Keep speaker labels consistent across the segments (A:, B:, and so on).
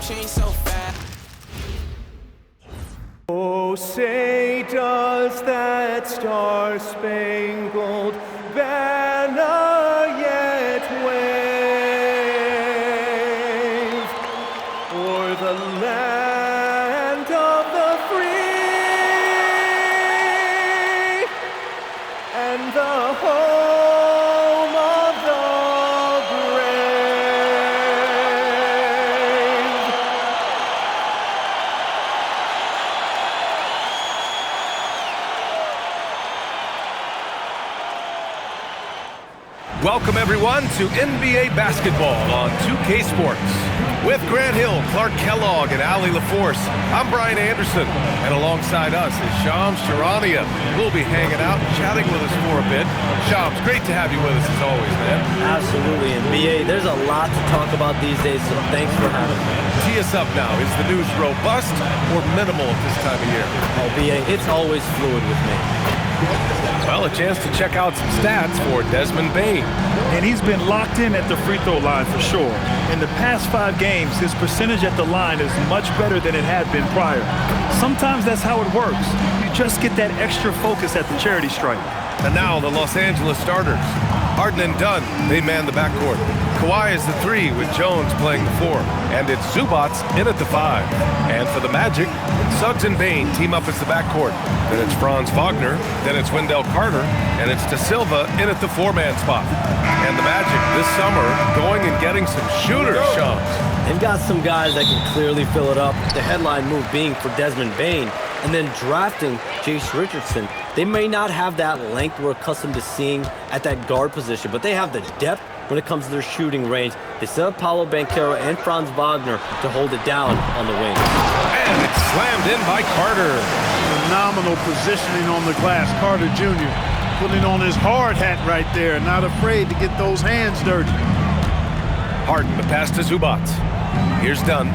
A: change so fast.
B: Oh, say does that star-spangled banner yet wave o'er the land of the free and the home of the brave?
C: Welcome everyone to NBA basketball on 2K Sports. With Grant Hill, Clark Kellogg, and Ali LaForce, I'm Brian Anderson, and alongside us is Shams Charania. We'll be hanging out and chatting with us for a bit. Shams, great to have you with us as always, man.
D: Absolutely, and BA, there's a lot to talk about these days, so thanks for having me.
C: Tee us up now. Is the news robust or minimal at this time of year?
D: Oh, BA, it's always fluid with me.
C: Well, a chance to check out some stats for Desmond Bane.
E: And he's been locked in at the free throw line for sure. In the past 5 games, his percentage at the line is much better than it had been prior. Sometimes that's how it works. You just get that extra focus at the charity stripe.
C: And now the Los Angeles starters. Harden and Dunn, they man the backcourt. Kawhi is the 3 with Jones playing the 4. And it's Zubac in at the 5. And for the Magic, Suggs and Bane team up as the backcourt. Then it's Franz Wagner, then it's Wendell Carter, and it's De Silva in at the 4-man spot. And the Magic this summer going and getting some shooters, Shams.
D: They've got some guys that can clearly fill it up. The headline move being for Desmond Bane, and then drafting Jace Richardson. They may not have that length we're accustomed to seeing at that guard position, but they have the depth when it comes to their shooting range. They still have Paolo Banchero and Franz Wagner to hold it down on the wing.
C: And it's slammed in by Carter.
F: Phenomenal positioning on the glass. Carter Jr. putting on his hard hat right there, not afraid to get those hands dirty.
C: Harden, the pass to Zubac. Here's Dunn.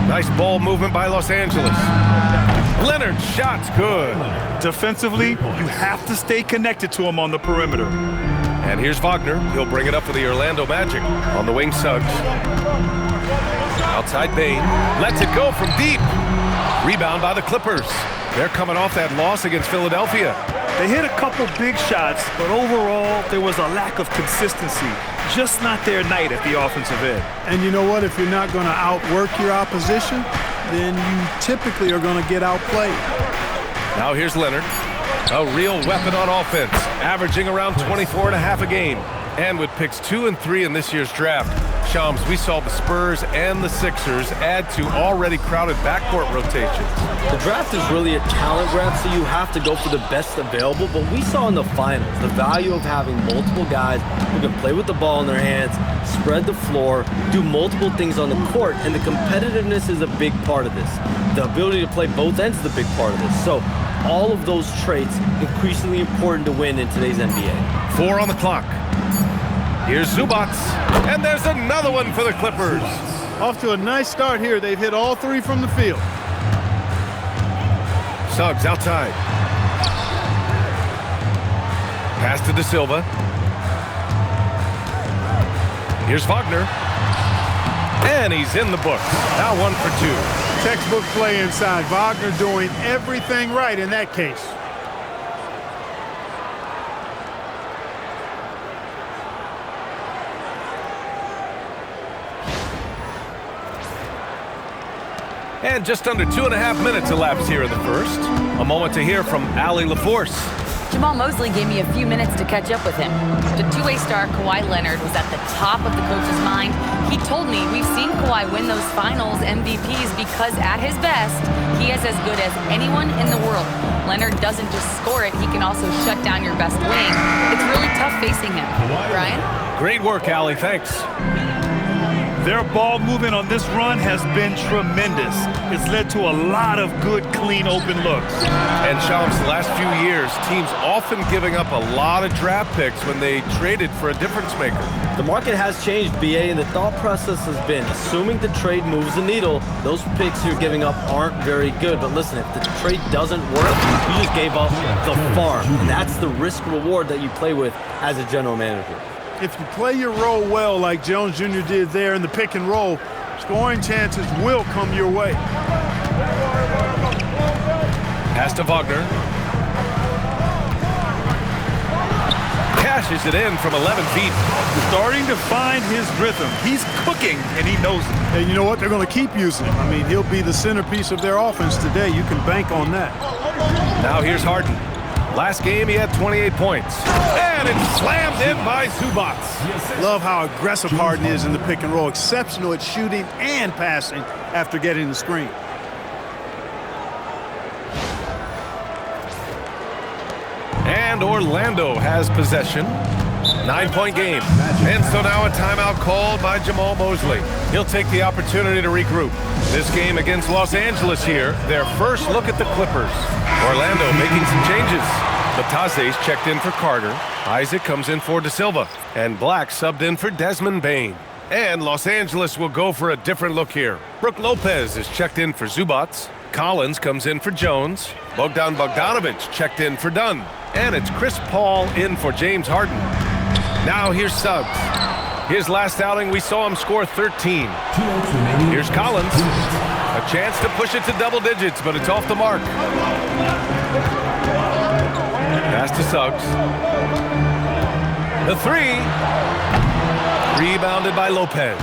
C: Nice ball movement by Los Angeles. Leonard's shot's good.
E: Defensively, you have to stay connected to him on the perimeter.
C: And here's Wagner. He'll bring it up for the Orlando Magic. On the wing, Suggs. Outside Bane. Lets it go from deep. Rebound by the Clippers. They're coming off that loss against Philadelphia.
E: They hit a couple big shots, but overall, there was a lack of consistency. Just not their night at the offensive end.
F: And you know what? If you're not going to outwork your opposition, then you typically are going to get outplayed.
C: Now here's Leonard. A real weapon on offense, averaging around 24.5 a game. And with picks 2 and 3 in this year's draft, Shams, we saw the Spurs and the Sixers add to already crowded backcourt rotations.
D: The draft is really a talent grab, so you have to go for the best available, but we saw in the finals the value of having multiple guys who can play with the ball in their hands, spread the floor, do multiple things on the court, and the competitiveness is a big part of this. The ability to play both ends is a big part of this. So all of those traits increasingly important to win in today's NBA.
C: 4 on the clock. Here's Zubac, and there's another one for the Clippers.
F: Off to a nice start here. They've hit all 3 from the field.
C: Suggs outside. Pass to De Silva. Here's Wagner. And he's in the books. Now 1 for 2.
F: Textbook play inside. Wagner doing everything right in that case.
C: And just under 2.5 minutes elapsed here in the first. A moment to hear from Ali LaForce.
G: Jamal Mosley gave me a few minutes to catch up with him. The two-way star Kawhi Leonard was at the top of the coach's mind. He told me we've seen Kawhi win those finals MVPs because at his best, he is as good as anyone in the world. Leonard doesn't just score it, he can also shut down your best wing. It's really tough facing him. Brian?
C: Great work, Ali. Thanks.
E: Their ball movement on this run has been tremendous. It's led to a lot of good, clean, open looks.
C: And Shams, the last few years, teams often giving up a lot of draft picks when they traded for a difference maker.
D: The market has changed, BA, and the thought process has been, assuming the trade moves the needle, those picks you're giving up aren't very good. But listen, if the trade doesn't work, you just gave up the farm. And that's the risk reward that you play with as a general manager.
F: If you play your role well like Jones Jr. did there in the pick and roll, scoring chances will come your way.
C: Pass to Wagner. Cashes it in from 11 feet.
E: Starting to find his rhythm. He's cooking, and he knows it.
F: And you know what? They're going to keep using him. I mean, he'll be the centerpiece of their offense today. You can bank on that.
C: Now here's Harden. Last game, he had 28 points. And it's slammed in by Zubats.
F: Love how aggressive Harden is in the pick and roll. Exceptional at shooting and passing after getting the screen.
C: And Orlando has possession. 9-point game. And so now a timeout called by Jamal Mosley. He'll take the opportunity to regroup. This game against Los Angeles here, their first look at the Clippers. Orlando making some changes. Batase's checked in for Carter. Isaac comes in for De Silva. And Black subbed in for Desmond Bane. And Los Angeles will go for a different look here. Brook Lopez is checked in for Zubats. Collins comes in for Jones. Bogdan Bogdanovic checked in for Dunn. And it's Chris Paul in for James Harden. Now here's Suggs. His last outing, we saw him score 13. Here's Collins. A chance to push it to double digits, but it's off the mark. Pass to Suggs. The three. Rebounded by Lopez.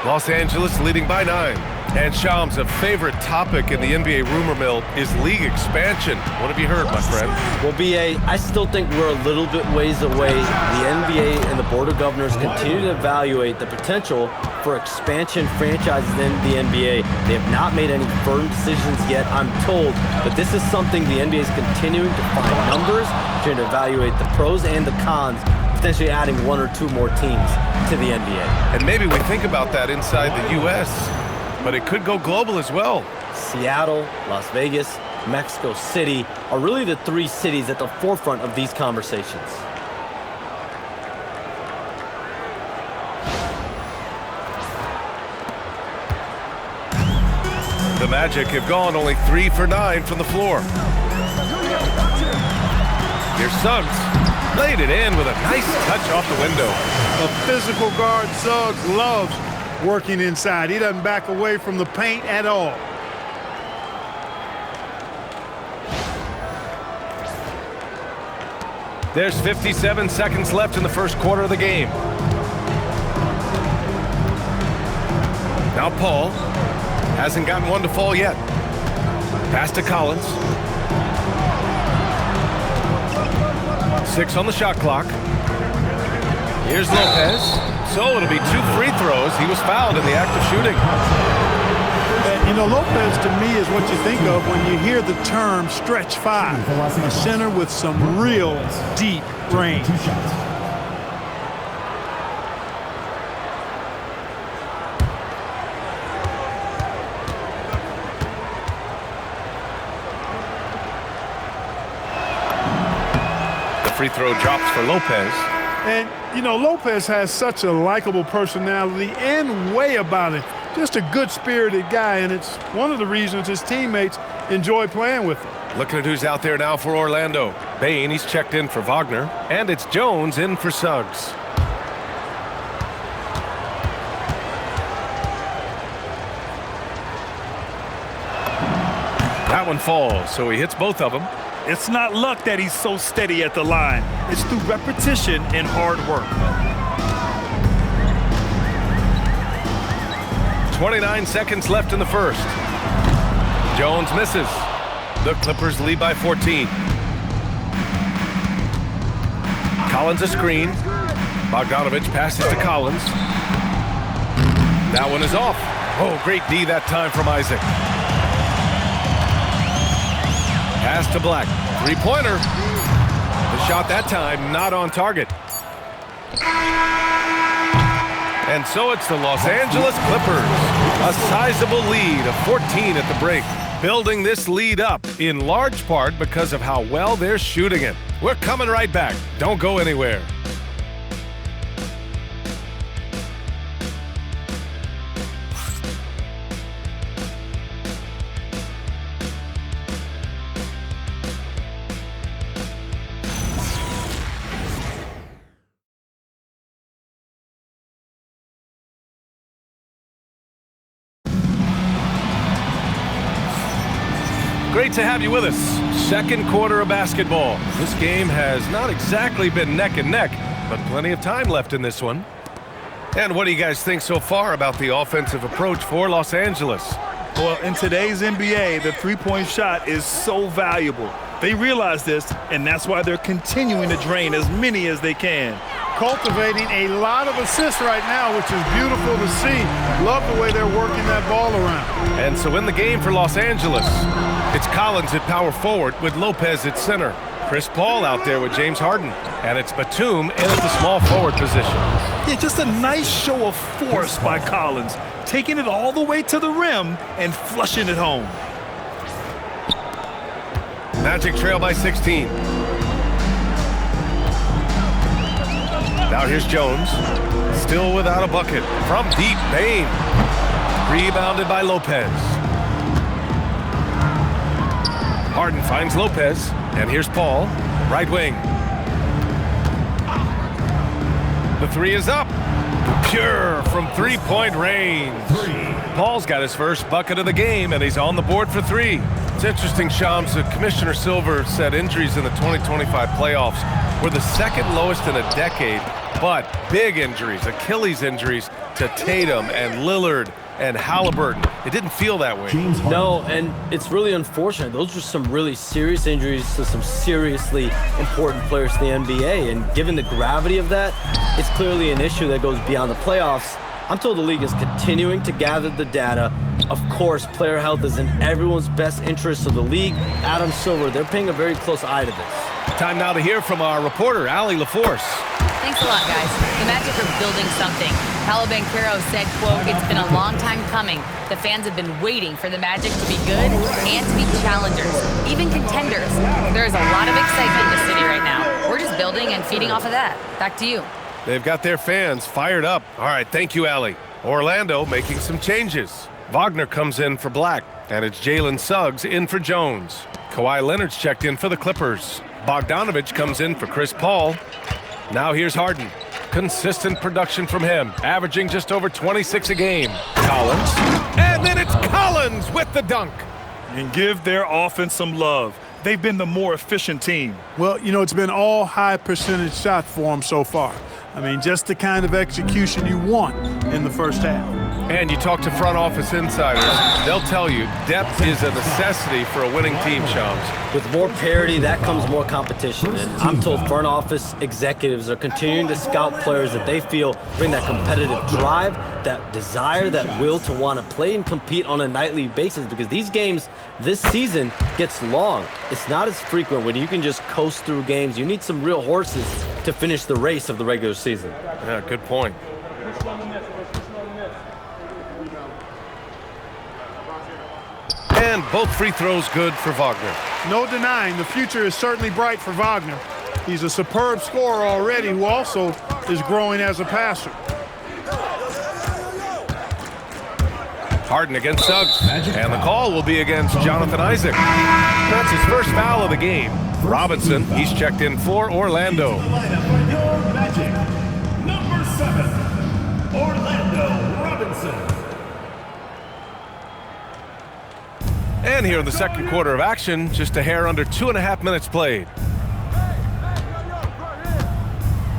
C: Los Angeles leading by 9. And Shams, a favorite topic in the NBA rumor mill is league expansion. What have you heard, my friend?
D: Well, BA, I still think we're a little bit ways away. The NBA and the Board of Governors continue to evaluate the potential for expansion franchises in the NBA. They have not made any firm decisions yet, I'm told, but this is something the NBA is continuing to find numbers, trying to evaluate the pros and the cons, potentially adding 1 or 2 more teams to the NBA.
C: And maybe we think about that inside the U.S., but it could go global as well.
D: Seattle, Las Vegas, Mexico City are really the 3 cities at the forefront of these conversations.
C: The Magic have gone only 3 for 9 from the floor. Here's Suggs. Laid it in with a nice touch off the window.
F: A physical guard, Suggs loves working inside. He doesn't back away from the paint at all.
C: There's 57 seconds left in the first quarter of the game. Now Paul hasn't gotten one to fall yet. Pass to Collins. 6 on the shot clock. Here's Lopez. So it'll be 2 free throws. He was fouled in the act of shooting.
F: You know, Lopez to me is what you think of when you hear the term stretch 5. A center with some real deep range.
C: The free throw drops for Lopez.
F: And, you know, Lopez has such a likable personality and way about him. Just a good-spirited guy, and it's one of the reasons his teammates enjoy playing with him.
C: Looking at who's out there now for Orlando. Bane, he's checked in for Wagner. And it's Jones in for Suggs. That one falls, so he hits both of them.
E: It's not luck that he's so steady at the line. It's through repetition and hard work.
C: 29 seconds left in the first. Jones misses. The Clippers lead by 14. Collins a screen. Bogdanovic passes to Collins. That one is off. Oh, great D that time from Isaac. Pass to Black. Three-pointer. The shot that time not on target. And so it's the Los Angeles Clippers. A sizable lead of 14 at the break. Building this lead up in large part because of how well they're shooting it. We're coming right back. Don't go anywhere. great to have you with us. Second quarter of basketball. This game has not exactly been neck and neck, but plenty of time left in this one. And what do you guys think so far about the offensive approach for Los Angeles?
E: Well, in today's NBA, the three-point shot is so valuable. They realize this, and that's why they're continuing to drain as many as they can.
F: Cultivating a lot of assists right now, which is beautiful to see. Love the way they're working that ball around.
C: And so in the game for Los Angeles, it's Collins at power forward with Lopez at center. Chris Paul out there with James Harden. And it's Batum in at the small forward position.
E: Yeah, just a nice show of force by Collins, taking it all the way to the rim and flushing it home.
C: Magic trail by 16. Now here's Jones, still without a bucket. From deep, Bain. Rebounded by Lopez. Harden finds Lopez, and here's Paul, right wing. The three is up. Pure from three-point range. Paul's got his first bucket of the game, and he's on the board for three. It's interesting, Shams, Commissioner Silver said injuries in the 2025 playoffs were the second lowest in a decade, but big injuries, Achilles injuries to Tatum and Lillard and Halliburton. It didn't feel that way.
D: No, and it's really unfortunate. Those are some really serious injuries to some seriously important players in the NBA, and given the gravity of that, it's clearly an issue that goes beyond the playoffs. I'm told the league is continuing to gather the data. Of course, player health is in everyone's best interest, so the league, Adam Silver, they're paying a very close eye to this.
C: Time now to hear from our reporter, Allie LaForce.
G: Thanks a lot, guys. The Magic are building something. Paolo Banchero said, quote, "It's been a long time coming. The fans have been waiting for the Magic to be good and to be challengers, even contenders. There is a lot of excitement in the city right now. We're just building and feeding off of that. Back to you."
C: They've got their fans fired up. All right, thank you, Allie. Orlando making some changes. Wagner comes in for Black, and it's Jalen Suggs in for Jones. Kawhi Leonard's checked in for the Clippers. Bogdanovich comes in for Chris Paul. Now here's Harden. Consistent production from him, averaging just over 26 a game. Collins, and then it's Collins with the dunk.
E: And give their offense some love. They've been the more efficient team.
F: Well, you know, it's been all high percentage shots for them so far. I mean, just the kind of execution you want in the first half.
C: And you talk to front office insiders, they'll tell you depth is a necessity for a winning team, Shams.
D: With more parity, that comes more competition. And I'm told front office executives are continuing to scout players that they feel bring that competitive drive, that desire, that will to want to play and compete on a nightly basis, because these games this season gets long. It's not as frequent when you can just coast through games. You need some real horses to finish the race of the regular season.
C: Yeah, good point. And both free throws good for Wagner.
F: No denying the future is certainly bright for Wagner. He's a superb scorer already who also is growing as a passer.
C: Harden against Suggs, and the call will be against Jonathan Isaac. That's his first foul of the game. Robinson, he's checked in for Orlando.
A: Your Magic, number 7, Orlando Robinson.
C: And here in the second quarter of action, just a hair under 2.5 minutes played.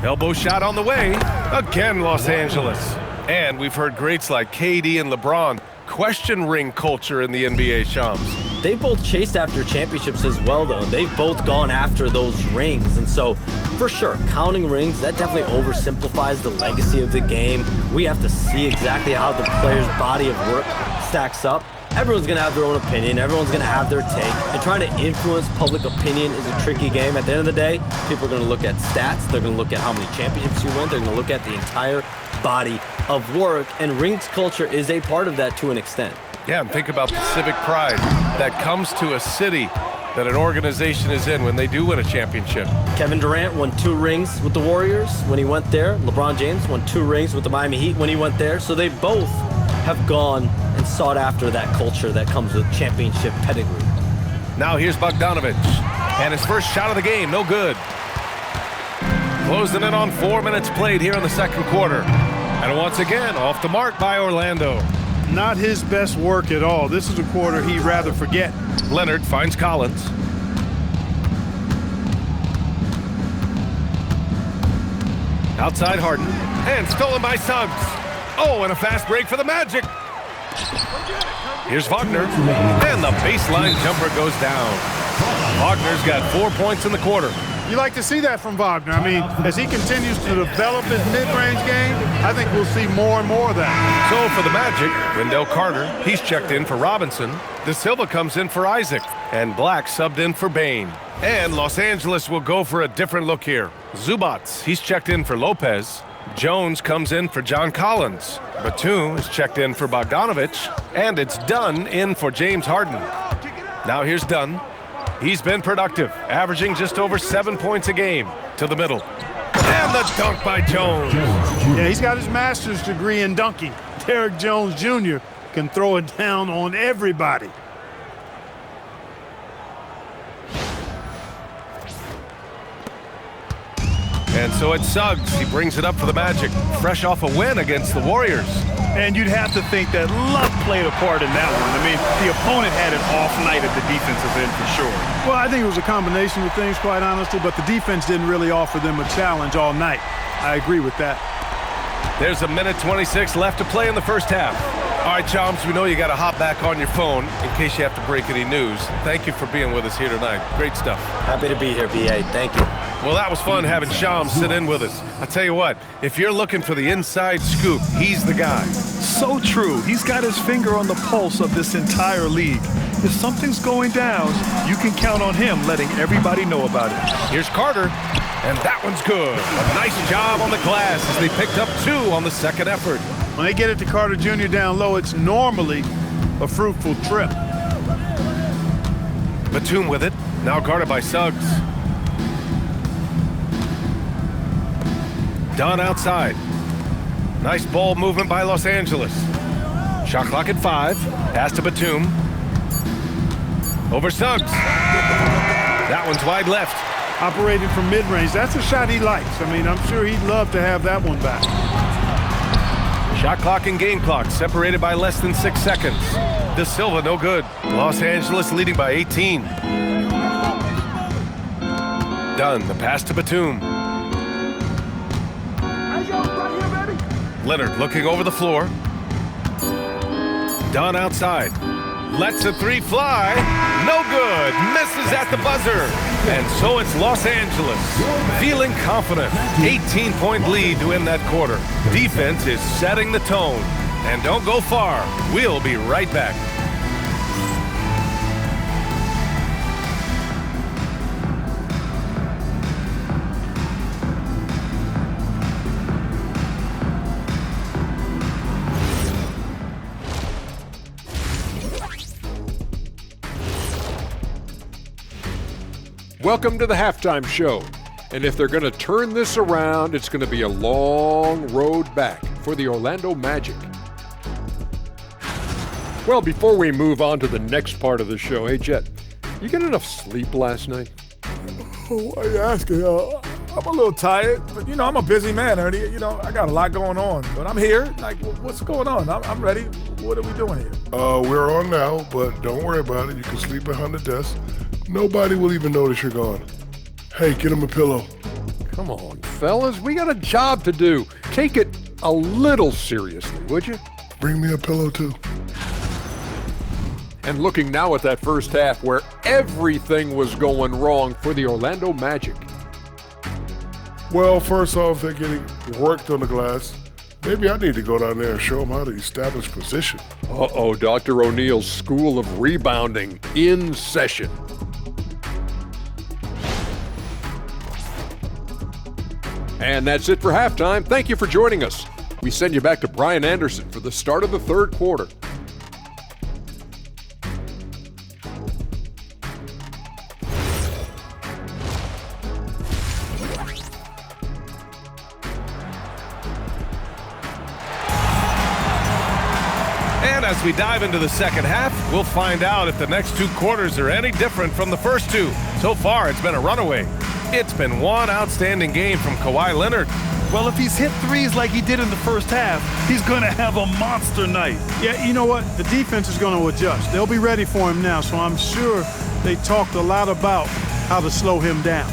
C: Elbow shot on the way. Again, Los Angeles. And we've heard greats like KD and LeBron question ring culture in the NBA, Shams.
D: They both chased after championships as well, though. They've both gone after those rings. And so, for sure, counting rings, that definitely oversimplifies the legacy of the game. We have to see exactly how the player's body of work stacks up. Everyone's going to have their own opinion. Everyone's going to have their take. And trying to influence public opinion is a tricky game. At the end of the day, people are going to look at stats. They're going to look at how many championships you win. They're going to look at the entire body of work. And rings culture is a part of that to an extent.
C: Yeah, and think about the civic pride that comes to a city that an organization is in when they do win a championship.
D: Kevin Durant won 2 rings with the Warriors when he went there. LeBron James won 2 rings with the Miami Heat when he went there. So they both have gone and sought after that culture that comes with championship pedigree.
C: Now here's Bogdanovich, and his first shot of the game, no good. Closing in on 4 minutes played here in the second quarter. And once again, off the mark by Orlando.
F: Not his best work at all. This is a quarter he'd rather forget.
C: Leonard finds Collins. Outside Harden. And stolen by Suggs. Oh, and a fast break for the Magic. Here's Wagner. And the baseline jumper goes down. Wagner's got 4 points in the quarter.
F: You like to see that from Wagner. I mean, as he continues to develop his mid-range game, I think we'll see more and more of that.
C: So for the Magic, Wendell Carter, he's checked in for Robinson. De Silva comes in for Isaac. And Black subbed in for Bain. And Los Angeles will go for a different look here. Zubats, he's checked in for Lopez. Jones comes in for John Collins. Batum is checked in for Bogdanovich. And it's Dunn in for James Harden. Now here's Dunn. He's been productive, averaging just over 7 points a game. To the middle. And the dunk by Jones.
F: Yeah, he's got his master's degree in dunking. Derrick Jones Jr. can throw it down on everybody.
C: And so it's Suggs. He brings it up for the Magic, fresh off a win against the Warriors.
E: And you'd have to think that luck played a part in that one. I mean, the opponent had an off night at the defensive end for sure.
F: Well, I think it was a combination of things, quite honestly, but the defense didn't really offer them a challenge all night. I agree with that.
C: There's a minute 26 left to play in the first half. All right, Chomps, we know you got to hop back on your phone in case you have to break any news. Thank you for being with us here tonight. Great stuff.
D: Happy to be here, B.A. Thank you.
C: Well, that was fun having Shams sit in with us. I tell you what, if you're looking for the inside scoop, he's the guy.
E: So true. He's got his finger on the pulse of this entire league. If something's going down, you can count on him letting everybody know about it.
C: Here's Carter, and that one's good. A nice job on the glass as they picked up 2 on the second effort.
F: When they get it to Carter Jr. down low, it's normally a fruitful trip.
C: Batum with it, now guarded by Suggs. Dunn outside. Nice ball movement by Los Angeles. Shot clock at 5. Pass to Batum. Over Suggs. That one's wide left.
F: Operating from mid-range, that's a shot he likes. I mean, I'm sure he'd love to have that one back.
C: Shot clock and game clock separated by less than 6 seconds. De Silva no good. Los Angeles leading by 18. Dunn, the pass to Batum. Leonard looking over the floor. Dunn outside. Lets a 3 fly. No good. Misses at the buzzer. And so it's Los Angeles. Feeling confident. 18-point lead to end that quarter. Defense is setting the tone. And don't go far. We'll be right back.
H: Welcome to the halftime show. And if they're going to turn this around, it's going to be a long road back for the Orlando Magic. Well, before we move on to the next part of the show, hey, Jet, you get enough sleep last night?
I: Why are you asking? I'm a little tired, but, I'm a busy man, Ernie. I got a lot going on, but I'm here. Like, what's going on? I'm ready. What are we doing here?
J: We're on now, but don't worry about it. You can sleep behind the desk. Nobody will even notice you're gone. Hey, get him a pillow.
H: Come on, fellas. We got a job to do. Take it a little seriously, would you?
J: Bring me a pillow, too.
H: And looking now at that first half where everything was going wrong for the Orlando Magic.
J: Well, first off, they're getting worked on the glass. Maybe I need to go down there and show them how to establish position.
H: Uh-oh, Dr. O'Neill's School of Rebounding in session. And that's it for halftime. Thank you for joining us. We send you back to Brian Anderson for the start of the third quarter.
C: And as we dive into the second half, we'll find out if the next 2 quarters are any different from the first 2. So far, it's been a runaway. It's been one outstanding game from Kawhi Leonard.
E: Well, if he's hit threes like he did in the first half, he's going to have a monster night.
F: Yeah, you know what? The defense is going to adjust. They'll be ready for him now, so I'm sure they talked a lot about how to slow him down.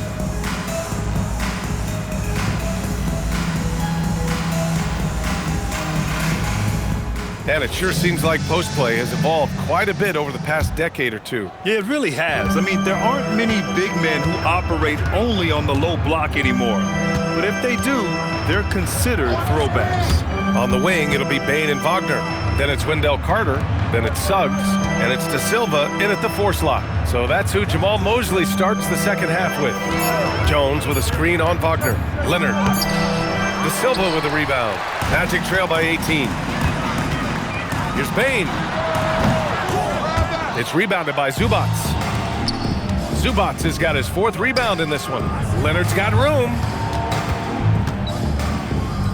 C: And it sure seems like post play has evolved quite a bit over the past decade or two.
E: Yeah, it really has. I mean, there aren't many big men who operate only on the low block anymore. But if they do, they're considered throwbacks.
C: On the wing, it'll be Bain and Wagner. Then it's Wendell Carter. Then it's Suggs. And it's De Silva in at the 4 slot. So that's who Jamal Mosley starts the second half with. Jones with a screen on Wagner. Leonard. De Silva with a rebound. Magic trail by 18. Here's Bain. It's rebounded by Zubats. Zubats has got his 4th rebound in this one. Leonard's got room.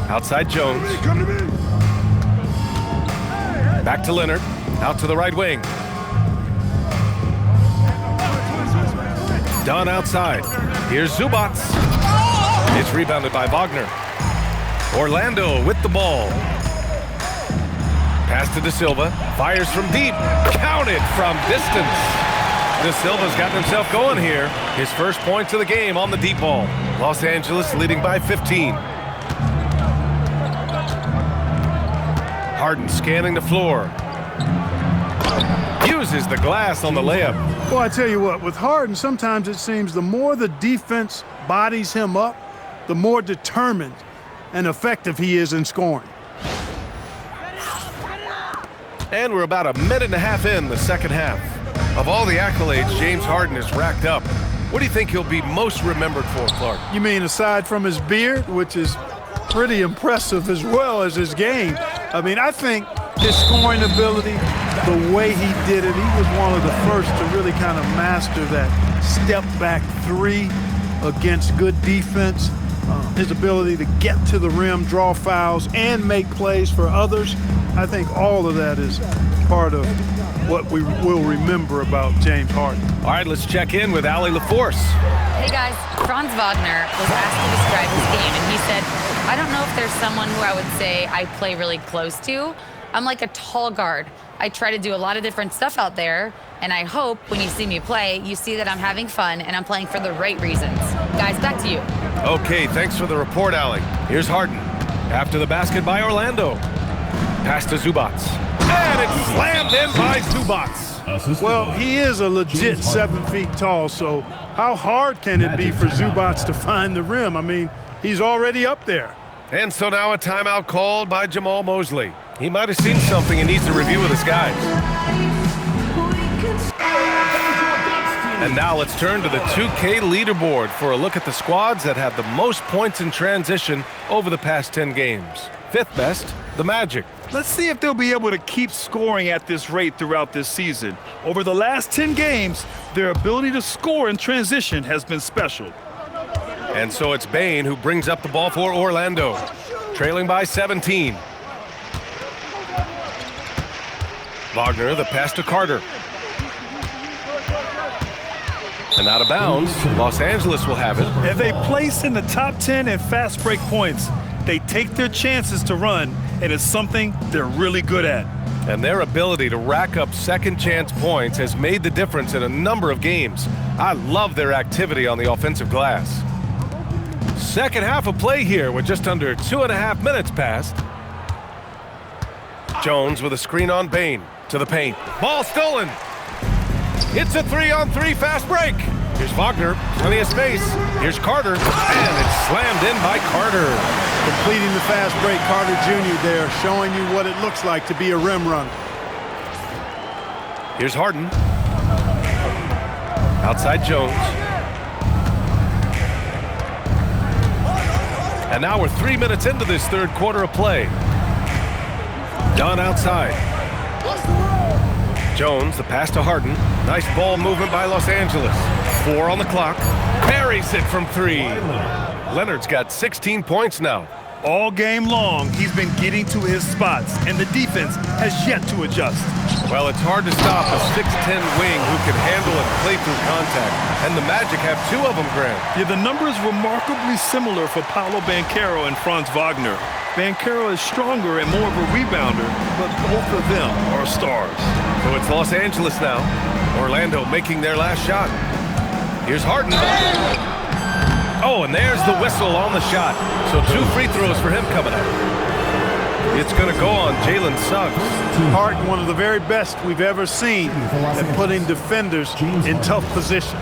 C: Outside Jones. Back to Leonard. Out to the right wing. Dunn outside. Here's Zubats. It's rebounded by Wagner. Orlando with the ball. Pass to De Silva, fires from deep, counted from distance. De Silva's gotten himself going here. His first points of the game on the deep ball. Los Angeles leading by 15. Harden scanning the floor. Uses the glass on the layup.
F: Well, I tell you what, with Harden, sometimes it seems the more the defense bodies him up, the more determined and effective he is in scoring.
C: And we're about a minute and a half in the second half. Of all the accolades James Harden has racked up, what do you think he'll be most remembered for, Clark?
F: You mean aside from his beard, which is pretty impressive as well as his game? I mean, I think his scoring ability, the way he did it, he was one of the first to really kind of master that step-back 3 against good defense. His ability to get to the rim, draw fouls, and make plays for others. I think all of that is part of what we will remember about James Harden.
C: All right, let's check in with Allie LaForce.
G: Hey guys, Franz Wagner was asked to describe his game, and he said, I don't know if there's someone who I would say I play really close to. I'm like a tall guard. I try to do a lot of different stuff out there, and I hope when you see me play, you see that I'm having fun and I'm playing for the right reasons. Guys, back to you.
C: Okay, thanks for the report, Allie. Here's Harden. After the basket by Orlando. Pass to Zubats. And it's slammed in by Zubats.
F: Well, he is a legit 7 feet tall, so how hard can it be for Zubats to find the rim? I mean, he's already up there.
C: And so now a timeout called by Jamal Mosley. He might have seen something and needs to review with his guys. And now let's turn to the 2K leaderboard for a look at the squads that have the most points in transition over the past 10 games. 5th best, the Magic.
E: Let's see if they'll be able to keep scoring at this rate throughout this season. Over the last 10 games, their ability to score in transition has been special.
C: And so it's Bain who brings up the ball for Orlando, trailing by 17. Wagner, the pass to Carter. And out of bounds, Los Angeles will have it.
E: If they place in the top 10 in fast break points, they take their chances to run, and it's something they're really good at.
C: And their ability to rack up second chance points has made the difference in a number of games. I love their activity on the offensive glass. Second half of play here with just under 2.5 minutes passed. Jones with a screen on Bain to the paint. Ball stolen. It's a 3-on-3 fast break. Here's Wagner, plenty of space. Here's Carter, and it's slammed in by Carter.
F: Completing the fast break, Carter Jr. there, showing you what it looks like to be a rim runner.
C: Here's Harden. Outside Jones. And now we're 3 minutes into this third quarter of play. Dunn outside. Jones, the pass to Harden. Nice ball movement by Los Angeles. 4 on the clock. Buries it from 3. Leonard's got 16 points now.
E: All game long, he's been getting to his spots, and the defense has yet to adjust.
C: Well, it's hard to stop a 6'10" wing who can handle and play through contact. And the Magic have two of them, Grant.
E: Yeah, the numbers remarkably similar for Paolo Banchero and Franz Wagner. Banchero is stronger and more of a rebounder, but both of them are stars.
C: So it's Los Angeles now. Orlando making their last shot. Here's Harden. Oh, and there's the whistle on the shot. So 2 free throws for him coming up. It's going to go on Jalen Suggs.
F: Harden, one of the very best we've ever seen at putting defenders in tough positions.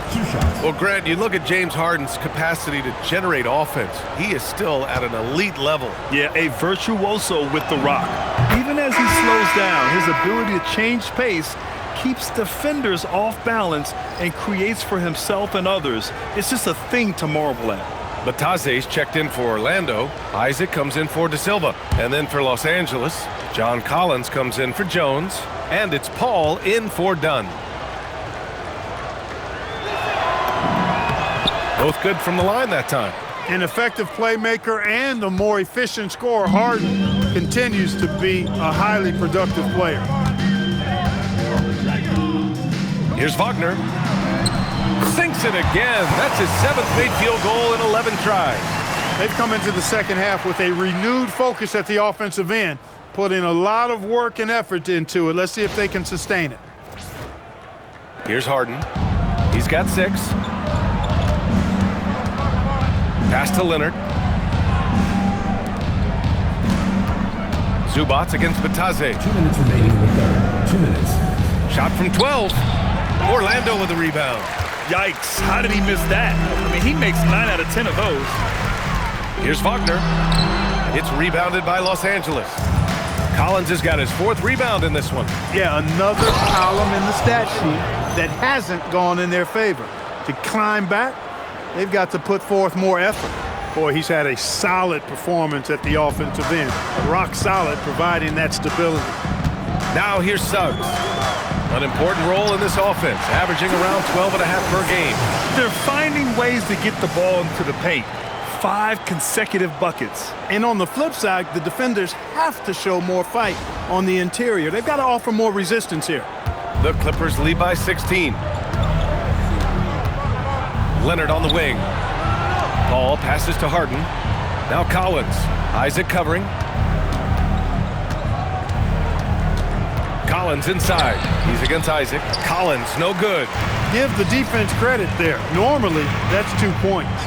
C: Well, Grant, you look at James Harden's capacity to generate offense. He is still at an elite level.
E: Yeah, a virtuoso with the rock. Even as he slows down, his ability to change pace keeps defenders off balance and creates for himself and others. It's just a thing to marvel at.
C: Bataze's checked in for Orlando. Isaac comes in for De Silva. And then for Los Angeles, John Collins comes in for Jones. And it's Paul in for Dunn. Both good from the line that time.
F: An effective playmaker and a more efficient scorer, Harden continues to be a highly productive player.
C: Here's Wagner. Sinks it again. That's his 7th made field goal in 11 tries.
F: They've come into the second half with a renewed focus at the offensive end, putting a lot of work and effort into it. Let's see if they can sustain it.
C: Here's Harden. He's got 6. Pass to Leonard. Zubac against Bataze.
A: 2 minutes remaining in the third. 2 minutes.
C: Shot from 12. Orlando with the rebound.
E: Yikes, how did he miss that? I mean, he makes 9 out of 10 of those.
C: Here's Wagner. It's rebounded by Los Angeles. Collins has got his 4th rebound in this one.
F: Yeah, another column in the stat sheet that hasn't gone in their favor. To climb back, they've got to put forth more effort. Boy, he's had a solid performance at the offensive end. Rock solid, providing that stability.
C: Now here's Suggs. An important role in this offense, averaging around 12.5 per game.
E: They're finding ways to get the ball into the paint. 5 consecutive buckets.
F: And on the flip side, the defenders have to show more fight on the interior. They've got to offer more resistance here.
C: The Clippers lead by 16. Leonard on the wing. Paul passes to Harden. Now Collins. Isaac covering. Collins inside. He's against Isaac. Collins, no good.
F: Give the defense credit there. Normally, that's 2 points.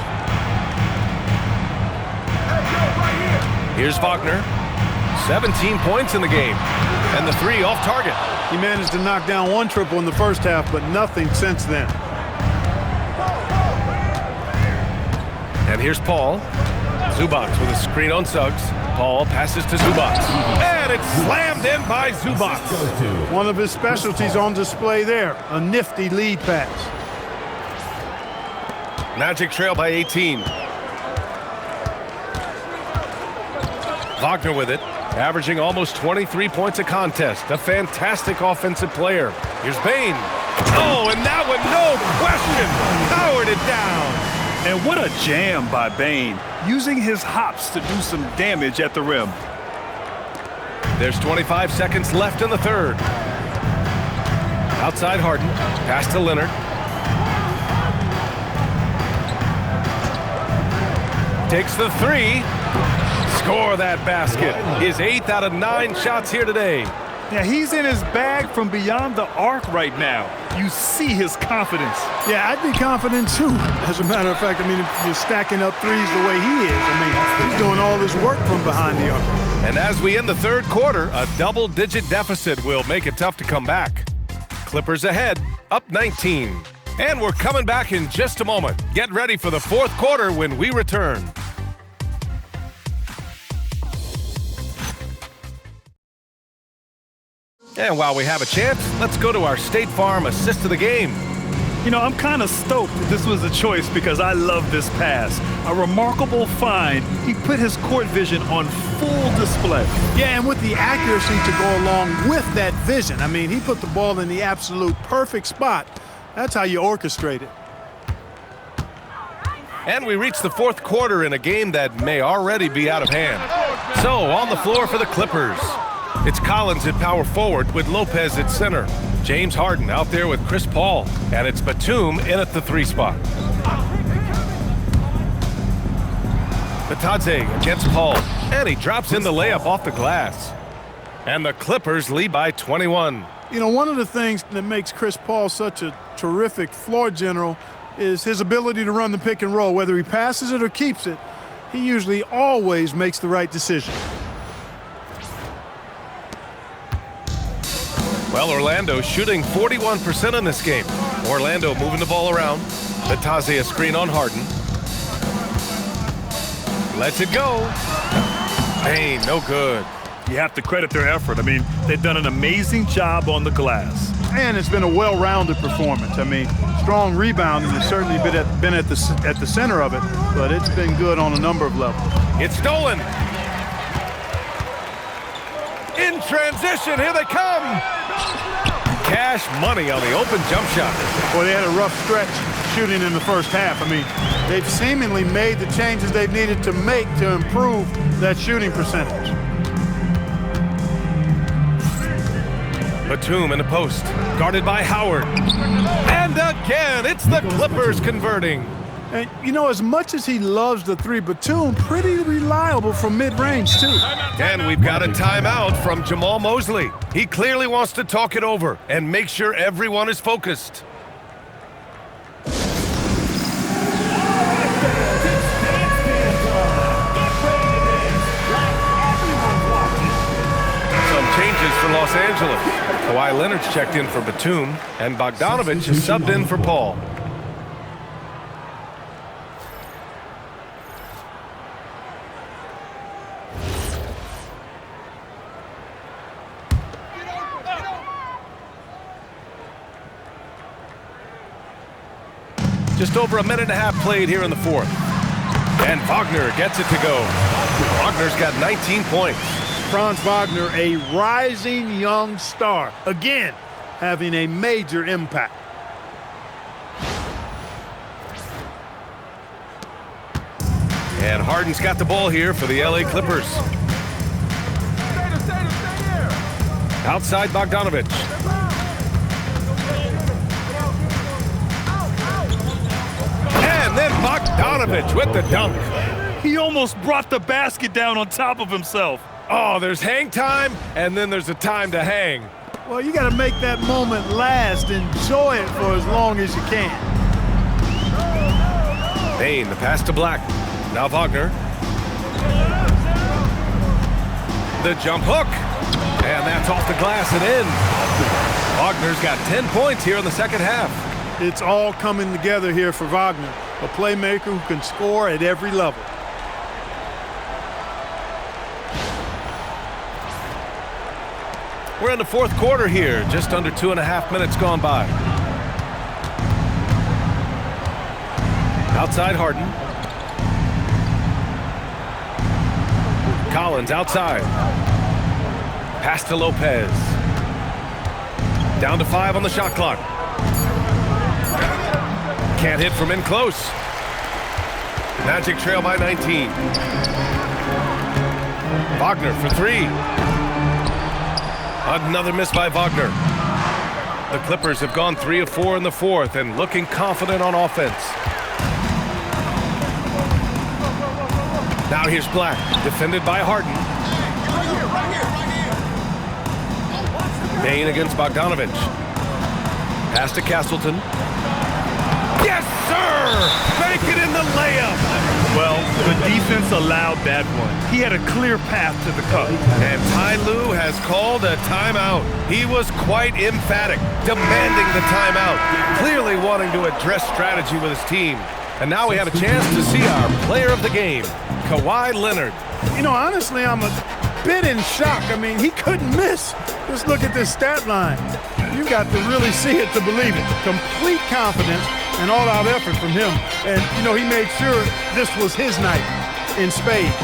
C: Here's Wagner. 17 points in the game. And the 3 off target.
F: He managed to knock down 1 triple in the first half, but nothing since then.
C: And here's Paul. Zubac with a screen on Suggs. Paul passes to Zubac. And it's slammed in by Zubac.
F: One of his specialties on display there. A nifty lead pass.
C: Magic trail by 18. Wagner with it, averaging almost 23 points a contest. A fantastic offensive player. Here's Bane. Oh, and that one, no question, powered it down.
E: And what a jam by Bane, using his hops to do some damage at the rim.
C: There's 25 seconds left in the third. Outside Harden, pass to Leonard. Takes the 3. Score that basket. His 8th out of 9 shots here today.
E: Yeah, he's in his bag from beyond the arc right now. You see his confidence.
F: Yeah, I'd be confident too. As a matter of fact, I mean, if you're stacking up threes the way he is, I mean, he's doing all his work from behind the arc.
C: And as we end the third quarter, a double-digit deficit will make it tough to come back. Clippers ahead, up 19. And we're coming back in just a moment. Get ready for the fourth quarter when we return. And while we have a chance, let's go to our State Farm assist of the game.
E: You know, I'm kind of stoked that this was a choice because I love this pass. A remarkable find. He put his court vision on full display.
F: Yeah, and with the accuracy to go along with that vision. I mean, he put the ball in the absolute perfect spot. That's how you orchestrate it.
C: And we reach the fourth quarter in a game that may already be out of hand. So, on the floor for the Clippers, it's Collins at power forward with Lopez at center. James Harden out there with Chris Paul. And it's Batum in at the 3 spot. Batadze against Paul. And he drops in the layup off the glass. And the Clippers lead by 21.
F: You know, one of the things that makes Chris Paul such a terrific floor general is his ability to run the pick and roll. Whether he passes it or keeps it, he usually always makes the right decision.
C: Well, Orlando shooting 41% in this game. Orlando moving the ball around. Batadze a screen on Harden. Lets it go. Bane, no good.
E: You have to credit their effort. I mean, they've done an amazing job on the glass.
F: And it's been a well-rounded performance. I mean, strong rebounding has certainly been at the center of it, but it's been good on a number of levels.
C: It's stolen. In transition, here they come. Cash money on the open jump shot.
F: Boy, they had a rough stretch shooting in the first half. I mean, they've seemingly made the changes they've needed to make to improve that shooting percentage.
C: Batum in the post, guarded by Howard. And again, it's the Clippers converting.
F: And, you know, as much as he loves the 3, Batum pretty reliable from mid-range, too.
C: And we've got a timeout from Jamal Mosley. He clearly wants to talk it over and make sure everyone is focused. Changes for Los Angeles. Kawhi Leonard's checked in for Batum, and Bogdanovich is subbed in for Paul. Just over a minute and a half played here in the fourth. And Wagner gets it to go. Wagner's got 19 points.
F: Franz Wagner, a rising young star, again having a major impact.
C: And Harden's got the ball here for the LA Clippers. Outside Bogdanovich. And then Bogdanovich with the dunk.
E: He almost brought the basket down on top of himself.
C: Oh, there's hang time, and then there's a time to hang.
F: Well, you got to make that moment last. Enjoy it for as long as you can.
C: Bane, the pass to Black. Now Wagner. The jump hook. And that's off the glass and in. Wagner's got 10 points here in the second half.
F: It's all coming together here for Wagner, a playmaker who can score at every level.
C: We're in the fourth quarter here, just under 2.5 minutes gone by. Outside Harden. Collins outside. Pass to Lopez. Down to 5 on the shot clock. Can't hit from in close. Magic trail by 19. Wagner for 3. Another miss by Wagner. The Clippers have gone 3 of 4 in the fourth and looking confident on offense. Now here's Black, defended by Harden. Bane against Bogdanovich. Pass to Castleton. Yes, sir! Make it in the layup!
E: Well, the defense allowed that one. He had a clear path to the cup.
C: And Ty Lue has called a timeout. He was quite emphatic, demanding the timeout, clearly wanting to address strategy with his team. And now we have a chance to see our player of the game, Kawhi Leonard.
F: You know, honestly, I'm a bit in shock. I mean, he couldn't miss. Just look at this stat line. You got to really see it to believe it. Complete confidence and all-out effort from him. And, you know, he made sure this was his night in spades.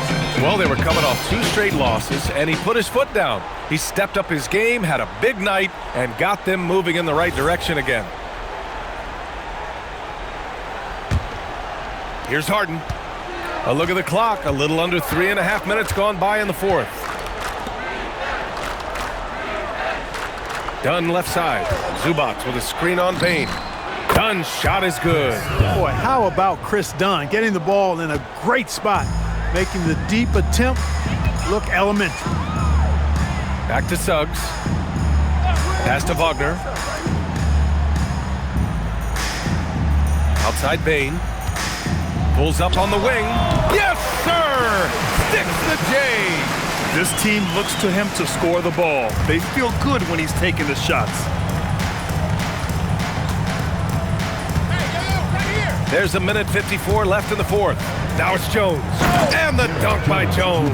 C: Well, they were coming off 2 straight losses, and he put his foot down. He stepped up his game, had a big night, and got them moving in the right direction again. Here's Harden. A look at the clock. A little under 3.5 minutes gone by in the fourth. Dunn left side. Zubac with a screen on Bane. Dunn's shot is good.
F: Boy, how about Chris Dunn getting the ball in a great spot, making the deep attempt look elementary.
C: Back to Suggs. Pass to Wagner. Outside Bane. Pulls up on the wing. Yes, sir! Sticks the J.
E: This team looks to him to score the ball. They feel good when he's taking the shots.
C: There's a minute 54 left in the fourth. Now it's Jones. And the dunk by Jones.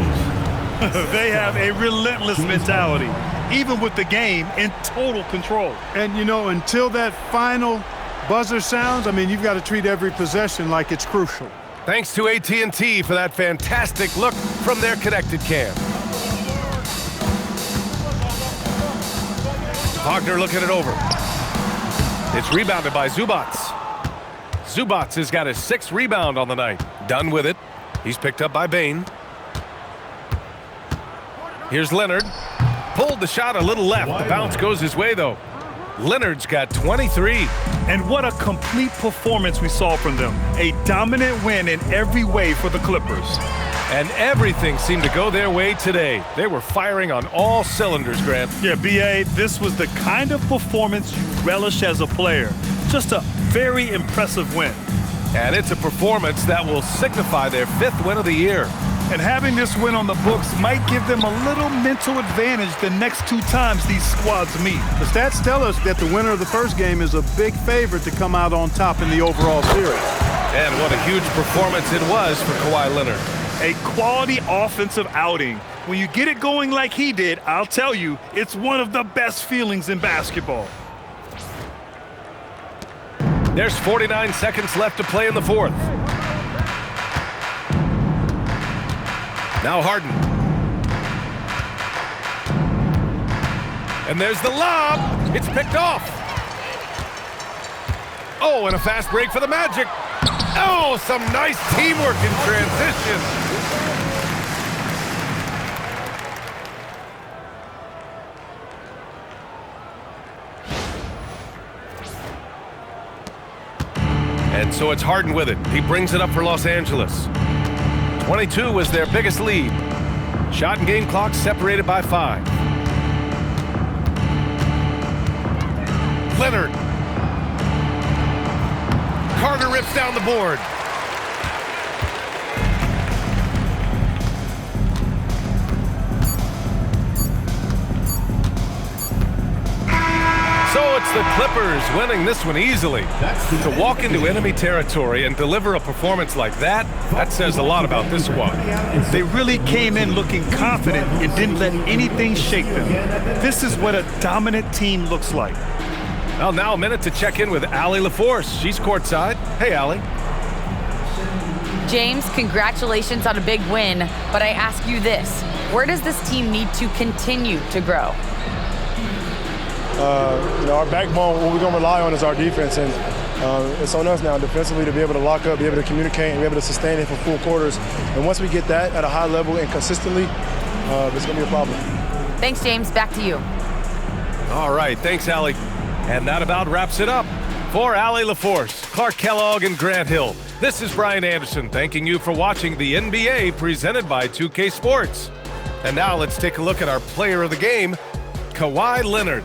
E: They have a relentless mentality, even with the game in total control.
F: And, you know, until that final buzzer sounds, I mean, you've got to treat every possession like it's crucial.
C: Thanks to AT&T for that fantastic look from their connected cam. Wagner looking it over. It's rebounded by Zubac. Zubac has got his 6th rebound on the night. Dunn with it. He's picked up by Bane. Here's Leonard. Pulled the shot a little left. The bounce goes his way, though. Leonard's got 23.
E: And what a complete performance we saw from them. A dominant win in every way for the Clippers.
C: And everything seemed to go their way today. They were firing on all cylinders, Grant.
E: Yeah, B.A., this was the kind of performance you relish as a player. Just a very impressive win.
C: And it's a performance that will signify their 5th win of the year.
E: And having this win on the books might give them a little mental advantage the next 2 times these squads meet.
F: The stats tell us that the winner of the first game is a big favorite to come out on top in the overall series.
C: And what a huge performance it was for Kawhi Leonard.
E: A quality offensive outing. When you get it going like he did, I'll tell you, it's one of the best feelings in basketball.
C: There's 49 seconds left to play in the fourth. Now Harden. And there's the lob. It's picked off. Oh, and a fast break for the Magic. Oh, some nice teamwork in transition. And so it's Harden with it. He brings it up for Los Angeles. 22 was their biggest lead. Shot and game clock separated by 5. Leonard. Carter rips down the board. So it's the Clippers winning this one easily. To walk into enemy territory and deliver a performance like that, that says a lot about this squad.
E: They really came in looking confident and didn't let anything shake them. This is what a dominant team looks like.
C: Well, now a minute to check in with Allie LaForce. She's courtside. Hey, Allie.
G: James, congratulations on a big win, but I ask you this. Where does this team need to continue to grow?
K: Our backbone, what we're going to rely on is our defense, and it's on us now defensively to be able to lock up, be able to communicate, and be able to sustain it for full quarters. And once we get that at a high level and consistently, it's going to be a problem.
G: Thanks, James. Back to you.
C: All right. Thanks, Allie. And that about wraps it up. For Allie LaForce, Clark Kellogg, and Grant Hill, this is Brian Anderson thanking you for watching the NBA presented by 2K Sports. And now let's take a look at our player of the game, Kawhi Leonard.